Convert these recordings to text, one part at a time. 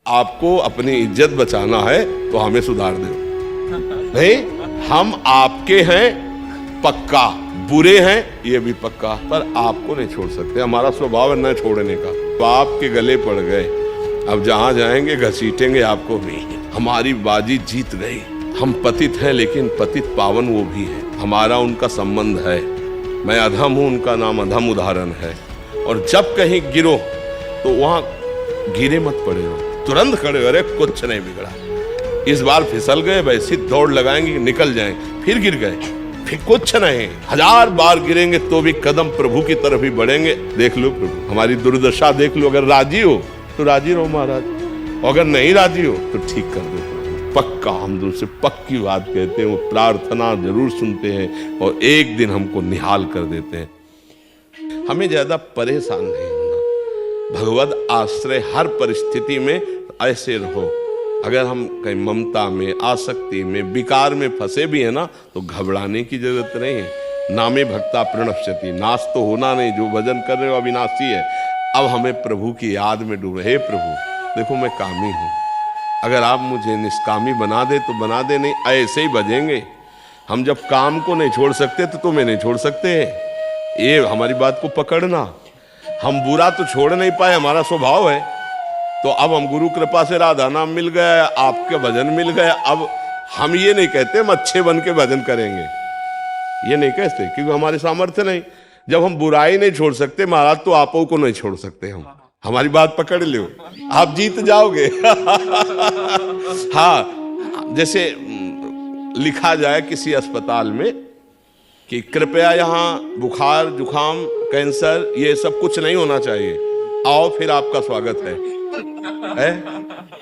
आपको अपनी इज्जत बचाना है तो हमें सुधार दो। नहीं, हम आपके हैं पक्का, बुरे हैं ये भी पक्का, पर आपको नहीं छोड़ सकते। हमारा स्वभाव है न छोड़ने का। तो आपके गले पड़ गए, अब जहां जाएंगे घसीटेंगे आपको भी। हमारी बाजी जीत गई। हम पतित हैं लेकिन पतित पावन वो भी है। हमारा उनका संबंध है। मैं अधम हूं, उनका नाम अधम उदाहरण है। और जब कहीं गिरो तो वहां गिरे मत पड़े हो, तुरंत खड़े हो, अरे कुछ नहीं बिगड़ा। इस बार फिसल गए, वैसी दौड़ लगाएंगे निकल जाएंगे, फिर गिर गए, फिर कुछ नहीं। 1000 बार गिरेंगे तो भी कदम प्रभु की तरफ ही बढ़ेंगे। देख लो प्रभु, हमारी दुर्दशा देख लो। अगर राजी हो तो राजी रहो महाराज, अगर नहीं राजी हो तो ठीक कर दो। पक्का हम दूसरे पक्की बात कहते हैं, वो प्रार्थना जरूर सुनते हैं और एक दिन हमको निहाल कर देते हैं। हमें ज्यादा परेशान नहीं होना। भगवत आश्रय हर परिस्थिति में ऐसे रहो। अगर हम कहीं ममता में, आसक्ति में, विकार में फंसे भी है ना, तो घबराने की जरूरत नहीं है। नामे भक्ता प्रणश्यति, नाश तो होना नहीं। जो भजन कर रहे हो अविनाशी है। अब हमें प्रभु की याद में डूबे। हे प्रभु देखो मैं कामी हूँ, अगर आप मुझे निष्कामी बना दे तो बना दे, नहीं ऐसे ही बजेंगे। हम जब काम को नहीं छोड़ सकते तो तुम्हें नहीं छोड़ सकते। ये हमारी बात को पकड़ना। हम बुरा तो छोड़ नहीं पाए, हमारा स्वभाव है। तो अब हम गुरु कृपा से राधा नाम मिल गया, आपके भजन मिल गया। अब हम ये नहीं कहते हम अच्छे बन के भजन करेंगे, ये नहीं कहते, क्योंकि हमारे सामर्थ्य नहीं। जब हम बुराई नहीं छोड़ सकते महाराज, तो आपो को नहीं छोड़ सकते हम। हमारी बात पकड़ लो, आप जीत जाओगे। हाँ, जैसे लिखा जाए किसी अस्पताल में कि कृपया यहाँ बुखार, जुखाम, कैंसर ये सब कुछ नहीं होना चाहिए, आओ फिर आपका स्वागत है।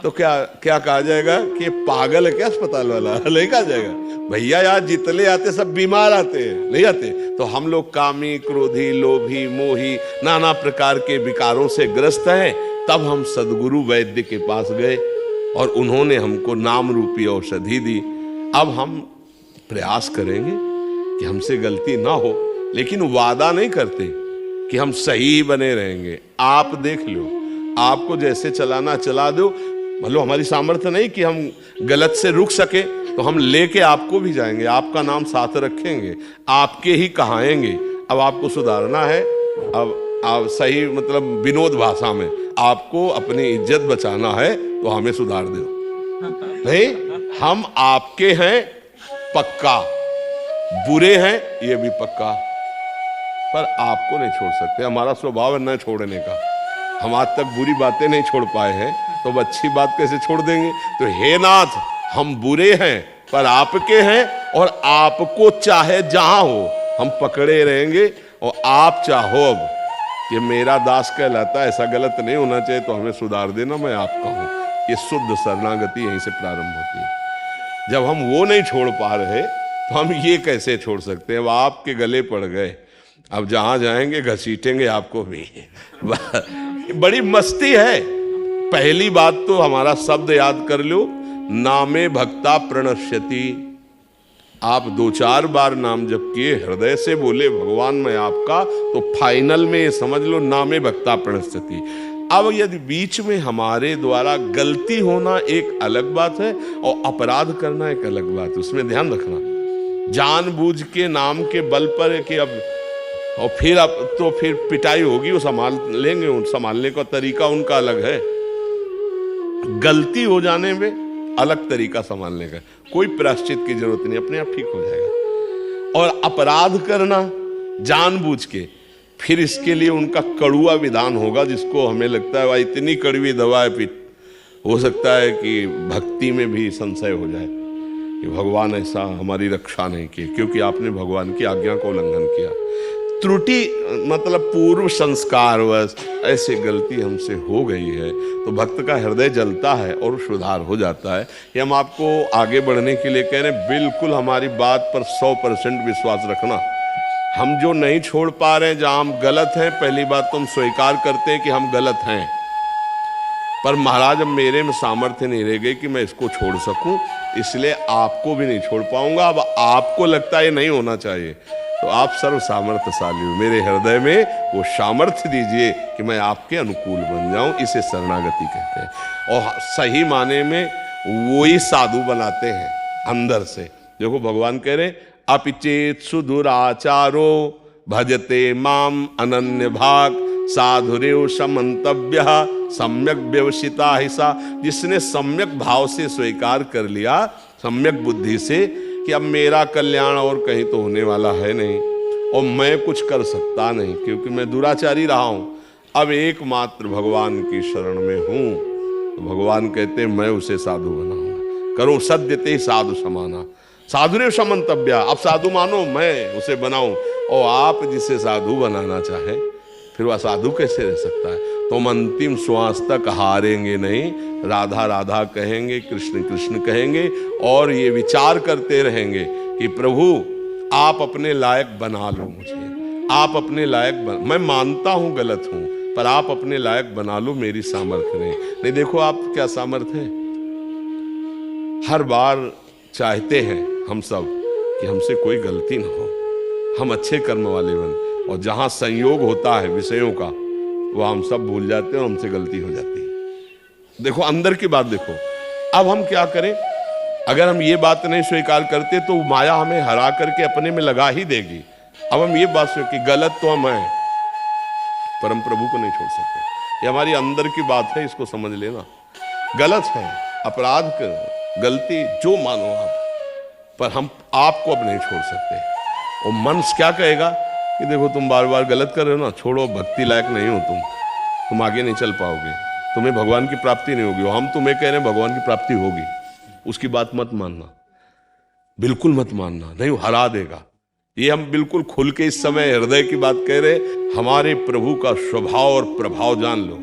तो क्या क्या कहा जाएगा कि पागल है क्या अस्पताल वाला? नहीं कहा जाएगा। भैया यार जितने आते सब बीमार आते हैं, नहीं आते। तो हम लोग कामी, क्रोधी, लोभी, मोही, नाना प्रकार के विकारों से ग्रस्त हैं। तब हम सदगुरु वैद्य के पास गए और उन्होंने हमको नाम रूपी औषधि दी। अब हम प्रयास करेंगे कि हमसे गलती ना हो, लेकिन वादा नहीं करते कि हम सही बने रहेंगे। आप देख लो, आपको जैसे चलाना चला दो। मतलब हमारी सामर्थ्य नहीं कि हम गलत से रुक सके, तो हम लेके आपको भी जाएंगे, आपका नाम साथ रखेंगे, आपके ही कहाएंगे। अब आपको सुधारना है। अब आप सही मतलब विनोद भाषा में, आपको अपनी इज्जत बचाना है तो हमें सुधार दो। नहीं, हम आपके हैं पक्का, बुरे हैं ये भी पक्का, पर आपको नहीं छोड़ सकते। हमारा स्वभाव है न छोड़ने का। हम आज तक बुरी बातें नहीं छोड़ पाए हैं, तो अब अच्छी बात कैसे छोड़ देंगे? तो हे नाथ, हम बुरे हैं पर आपके हैं, और आपको चाहे जहां हो हम पकड़े रहेंगे। और आप चाहो अब कि मेरा दास कहलाता, ऐसा गलत नहीं होना चाहिए, तो हमें सुधार देना, मैं आपका हूं। ये शुद्ध शरणागति यहीं से प्रारंभ होती है। जब हम वो नहीं छोड़ पा रहे तो हम ये कैसे छोड़ सकते हैं? अब आपके गले पड़ गए, अब जहां जाएंगे घसीटेंगे आपको भी। बड़ी मस्ती है। पहली बात तो हमारा शब्द याद कर लो, नामे भक्ता प्रणश्यति। आप 2-4 बार नाम जप किए, हृदय से बोले भगवान मैं आपका, तो फाइनल में समझ लो नामे भक्ता प्रणश्यति। अब यदि बीच में हमारे द्वारा गलती होना एक अलग बात है और अपराध करना एक अलग बात है, उसमें ध्यान रखना। जानबूझ के नाम के बल पर कि अब और फिर अब तो फिर पिटाई होगी, वो संभाल लेंगे, उन संभालने का तरीका उनका अलग है। गलती हो जाने में अलग तरीका संभालने का, कोई प्रायश्चित की जरूरत नहीं, अपने आप ठीक हो जाएगा। और अपराध करना जानबूझ के, फिर इसके लिए उनका कड़ुआ विधान होगा, जिसको हमें लगता है भाई इतनी कड़वी दवा है, फिर हो सकता है कि भक्ति में भी संशय हो जाए कि भगवान ऐसा हमारी रक्षा नहीं की, क्योंकि आपने भगवान की आज्ञा का उल्लंघन किया। त्रुटि मतलब पूर्व संस्कारवश ऐसे गलती हमसे हो गई है, तो भक्त का हृदय जलता है और सुधार हो जाता है। ये हम आपको आगे बढ़ने के लिए कह रहे हैं। बिल्कुल हमारी बात पर 100% विश्वास रखना। हम जो नहीं छोड़ पा रहे हैं, जहाँ हम गलत हैं, पहली बात तो हम स्वीकार करते हैं कि हम गलत हैं, पर महाराज अब मेरे में सामर्थ्य नहीं रह गई कि मैं इसको छोड़ सकूं, इसलिए आपको भी नहीं छोड़ पाऊंगा। अब आपको लगता है ये नहीं होना चाहिए, तो आप सर्व सामर्थ्यशाली हो, मेरे हृदय में वो सामर्थ्य दीजिए कि मैं आपके अनुकूल बन जाऊं। इसे शरणागति कहते हैं। और सही माने में वो ही साधु बनाते हैं अंदर से। देखो भगवान कह रहे अपिचेत सुदुराचारो भजते माम अनन्य भाग साधुरेव समंतव्य सम्यक व्यवसिता हिसा। जिसने सम्यक भाव से स्वीकार कर लिया, सम्यक बुद्धि से, कि अब मेरा कल्याण और कहीं तो होने वाला है नहीं और मैं कुछ कर सकता नहीं क्योंकि मैं दुराचारी रहा हूं, अब एकमात्र भगवान की शरण में हूं, तो भगवान कहते हैं मैं उसे साधु बनाऊंगा। करो सद्यते साधु समाना साधुरेव समंतव्य। अब साधु मानो मैं उसे बनाऊं, और आप जिसे साधु बनाना चाहें फिर वह साधु कैसे रह सकता है। तुम अंतिम श्वास तक हारेंगे नहीं, राधा राधा कहेंगे, कृष्ण कृष्ण कहेंगे, और ये विचार करते रहेंगे कि प्रभु आप अपने लायक बना लो मुझे, आप अपने लायक मैं मानता हूं गलत हूं, पर आप अपने लायक बना लो, मेरी सामर्थ्य नहीं। देखो आप क्या सामर्थ्य है। हर बार चाहते हैं हम सब कि हमसे कोई गलती ना हो, हम अच्छे कर्म वाले बन, और जहां संयोग होता है विषयों का वो हम सब भूल जाते हैं और हमसे गलती हो जाती है। देखो अंदर की बात देखो। अब हम क्या करें, अगर हम ये बात नहीं स्वीकार करते तो माया हमें हरा करके अपने में लगा ही देगी। अब हम ये बात कि गलत तो हम हैं, पर हम प्रभु को नहीं छोड़ सकते। ये हमारी अंदर की बात है, इसको समझ लेना। गलत है, अपराध कर, गलती जो मानो आप, पर हम आपको अब नहीं छोड़ सकते। और मन क्या कहेगा कि देखो तुम बार बार गलत कर रहे हो ना, छोड़ो, भक्ति लायक नहीं हो तुम आगे नहीं चल पाओगे, तुम्हें भगवान की प्राप्ति नहीं होगी। हम तुम्हें कह रहे हैं भगवान की प्राप्ति होगी, उसकी बात मत मानना, बिल्कुल मत मानना, नहीं वो हरा देगा। ये हम बिल्कुल खुल के इस समय हृदय की बात कह रहे। हमारे प्रभु का स्वभाव और प्रभाव जान लो।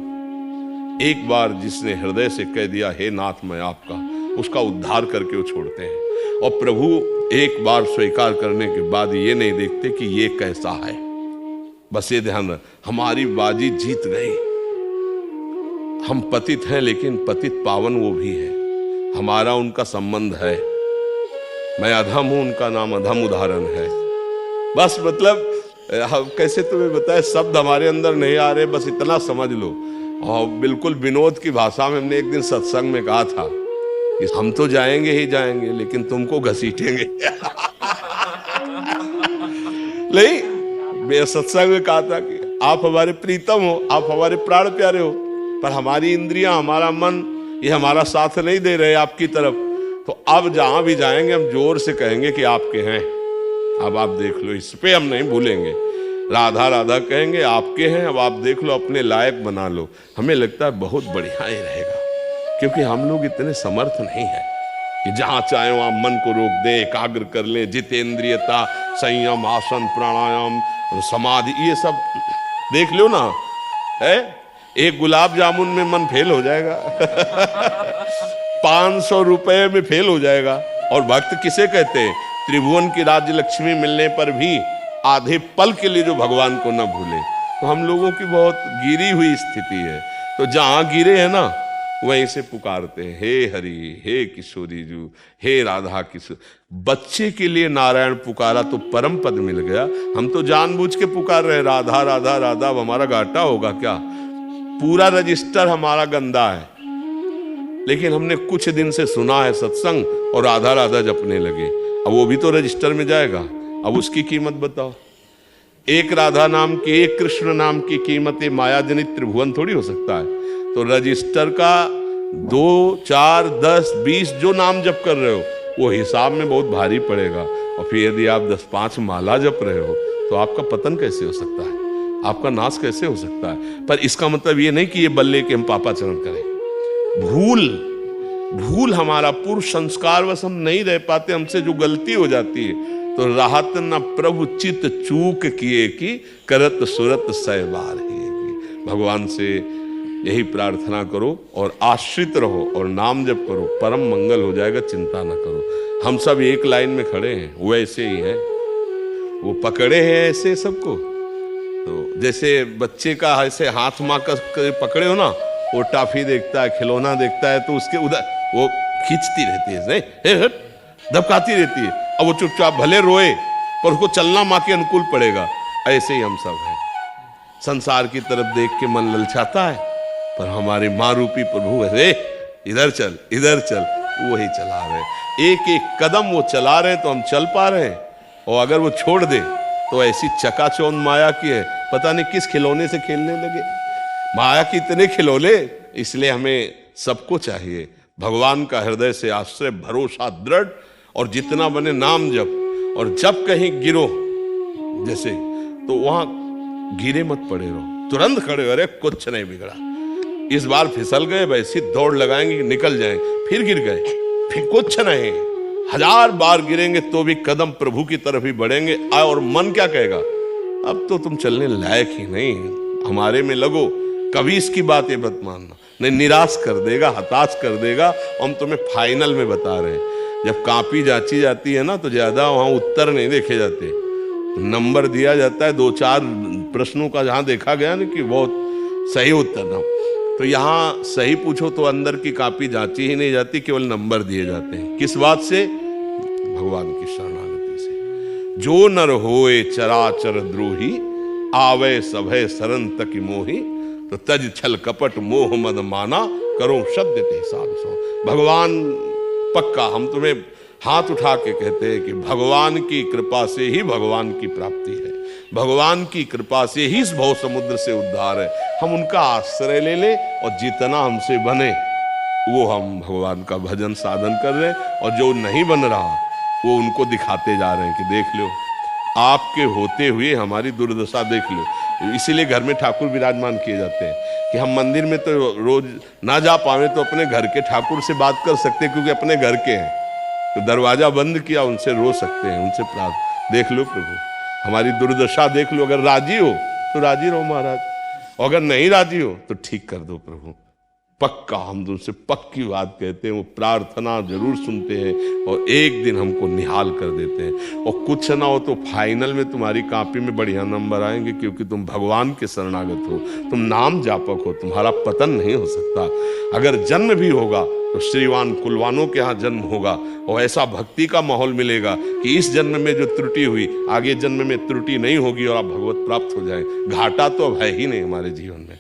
एक बार जिसने हृदय से कह दिया हे नाथ मैं आपका, उसका उद्धार करके वो छोड़ते हैं। और प्रभु एक बार स्वीकार करने के बाद ये नहीं देखते कि ये कैसा है, बस ये ध्यान रख हमारी बाजी जीत गई। हम पतित हैं लेकिन पतित पावन वो भी है, हमारा उनका संबंध है। मैं अधम हूं, उनका नाम अधम उदाहरण है। बस मतलब कैसे तुम्हें बताए, शब्द हमारे अंदर नहीं आ रहे, बस इतना समझ लो। और बिल्कुल विनोद की भाषा में हमने एक दिन सत्संग में कहा था कि हम तो जाएंगे ही जाएंगे लेकिन तुमको घसीटेंगे। नहीं, मैं सत्संग में कहा था कि आप हमारे प्रीतम हो, आप हमारे प्राण प्यारे हो, पर हमारी इंद्रियां, हमारा मन, ये हमारा साथ नहीं दे रहे आपकी तरफ। तो अब जहां भी जाएंगे हम जोर से कहेंगे कि आपके हैं। अब आप देख लो, इस पे हम नहीं भूलेंगे। राधा राधा कहेंगे, आपके हैं, अब आप देख लो, अपने लायक बना लो। हमें लगता है बहुत बढ़िया ही रहेगा, क्योंकि हम लोग इतने समर्थ नहीं हैं कि जहां चाहे वहां मन को रोक दे, एकाग्र कर ले। जितेंद्रियता, संयम, आसन, प्राणायाम, समाधि, ये सब देख लो ना, है एक गुलाब जामुन में मन फेल हो जाएगा। 500 रुपए में फेल हो जाएगा। और भक्त किसे कहते हैं? त्रिभुवन की राज्य लक्ष्मी मिलने पर भी आधे पल के लिए जो भगवान को न भूले। तो हम लोगों की बहुत गिरी हुई स्थिति है। तो जहां गिरे हैं ना, वहीं से पुकारते हैं हे हरि, हे किशोरी जू, हे राधा किशोर। बच्चे के लिए नारायण पुकारा तो परम पद मिल गया। हम तो जानबूझ के पुकार रहे राधा राधा राधा। अब हमारा घाटा होगा क्या? पूरा रजिस्टर हमारा गंदा है, लेकिन हमने कुछ दिन से सुना है सत्संग और राधा राधा जपने लगे। अब वो भी तो रजिस्टर में जाएगा। अब उसकी कीमत बताओ। एक राधा नाम की, एक कृष्ण नाम की कीमत ये माया जनित त्रिभुवन थोड़ी हो सकता है। तो रजिस्टर का 2, 4, 10, 20 जो नाम जप कर रहे हो वो हिसाब में बहुत भारी पड़ेगा। और फिर यदि आप 10-5 माला जप रहे हो तो आपका पतन कैसे हो सकता है, आपका नाश कैसे हो सकता है। पर इसका मतलब ये नहीं कि ये बल्ले के हम पापाचरण करें। भूल हमारा पूर्व संस्कार वश हम नहीं रह पाते, हमसे जो गलती हो जाती है। तो राहत न प्रभु चित चूक किए कि करत सुरत सहबार है। भगवान से यही प्रार्थना करो और आश्रित रहो और नाम जप करो, परम मंगल हो जाएगा, चिंता ना करो। हम सब एक लाइन में खड़े हैं, वो ऐसे ही हैं, वो पकड़े हैं ऐसे सबको। तो जैसे बच्चे का ऐसे हाथ माँ का पकड़े हो ना, वो टाफी देखता है, खिलौना देखता है, तो उसके उधर वो खींचती रहती है, नहीं दबकाती रहती है। अब वो चुपचाप भले रोए पर उसको चलना माँ के अनुकूल पड़ेगा। ऐसे ही हम सब हैं, संसार की तरफ देख के मन ललचाता है, पर हमारे माँ रूपी प्रभु अरे इधर चल इधर चल, वही चला रहे। एक एक कदम वो चला रहे तो हम चल पा रहे हैं, और अगर वो छोड़ दे तो ऐसी चकाचौंध माया की है, पता नहीं किस खिलौने से खेलने लगे। माया की इतने खिलौने, इसलिए हमें सबको चाहिए भगवान का हृदय से आश्रय भरोसा दृढ़, और जितना बने नाम जप। और जब कहीं गिरो जैसे, तो वहां गिरे मत पड़े रहो, तुरंत खड़े हो, अरे कुछ नहीं बिगड़ा, इस बार फिसल गए वैसी दौड़ लगाएंगे निकल जाएंगे, फिर गिर गए फिर कुछ नहीं, 1000 बार गिरेंगे तो भी कदम प्रभु की तरफ ही बढ़ेंगे। और मन क्या कहेगा, अब तो तुम चलने लायक ही नहीं, हमारे में लगो। कभी इसकी बात ये मत मानना, नहीं निराश कर देगा, हताश कर देगा। हम तुम्हें फाइनल में बता रहे हैं, जब कॉपी जांची जाती है ना, तो ज्यादा वहां उत्तर नहीं देखे जाते, नंबर दिया जाता है 2-4 प्रश्नों का, जहां देखा गया ना कि बहुत सही उत्तर ना, तो यहाँ सही पूछो तो अंदर की कॉपी जांची ही नहीं जाती, केवल नंबर दिए जाते हैं। किस बात से? भगवान की शरणागति से। जो नर होए चराचर द्रोही, आवे सभय सरन तक मोही, तो तज छल कपट मोह मद माना, करो सत्य ते साधु सो। भगवान पक्का, हम तुम्हें हाथ उठा के कहते हैं कि भगवान की कृपा से ही भगवान की प्राप्ति है, भगवान की कृपा से ही इस भव समुद्र से उद्धार है। हम उनका आश्रय ले ले, और जितना हमसे बने वो हम भगवान का भजन साधन कर रहे हैं, और जो नहीं बन रहा वो उनको दिखाते जा रहे हैं कि देख लो, आपके होते हुए हमारी दुर्दशा देख लो। इसीलिए घर में ठाकुर विराजमान किए जाते हैं कि हम मंदिर में तो रोज ना जा पावे तो अपने घर के ठाकुर से बात कर सकते हैं, क्योंकि अपने घर के हैं, तो दरवाजा बंद किया, उनसे रो सकते हैं, उनसे प्रार्थना। देख लो प्रभु, हमारी दुर्दशा देख लो, अगर राजी हो तो राजी रहो महाराज, और अगर नहीं राजी हो तो ठीक कर दो प्रभु। पक्का हम तुमसे पक्की बात कहते हैं, वो प्रार्थना जरूर सुनते हैं, और एक दिन हमको निहाल कर देते हैं। और कुछ ना हो तो फाइनल में तुम्हारी कॉपी में बढ़िया नंबर आएंगे, क्योंकि तुम भगवान के शरणागत हो, तुम नाम जापक हो, तुम्हारा पतन नहीं हो सकता। अगर जन्म भी होगा तो श्रीवान कुलवानों के यहाँ जन्म होगा, और ऐसा भक्ति का माहौल मिलेगा कि इस जन्म में जो त्रुटि हुई आगे जन्म में त्रुटि नहीं होगी, और आप भगवत प्राप्त हो जाए। घाटा तो अब है ही नहीं हमारे जीवन में।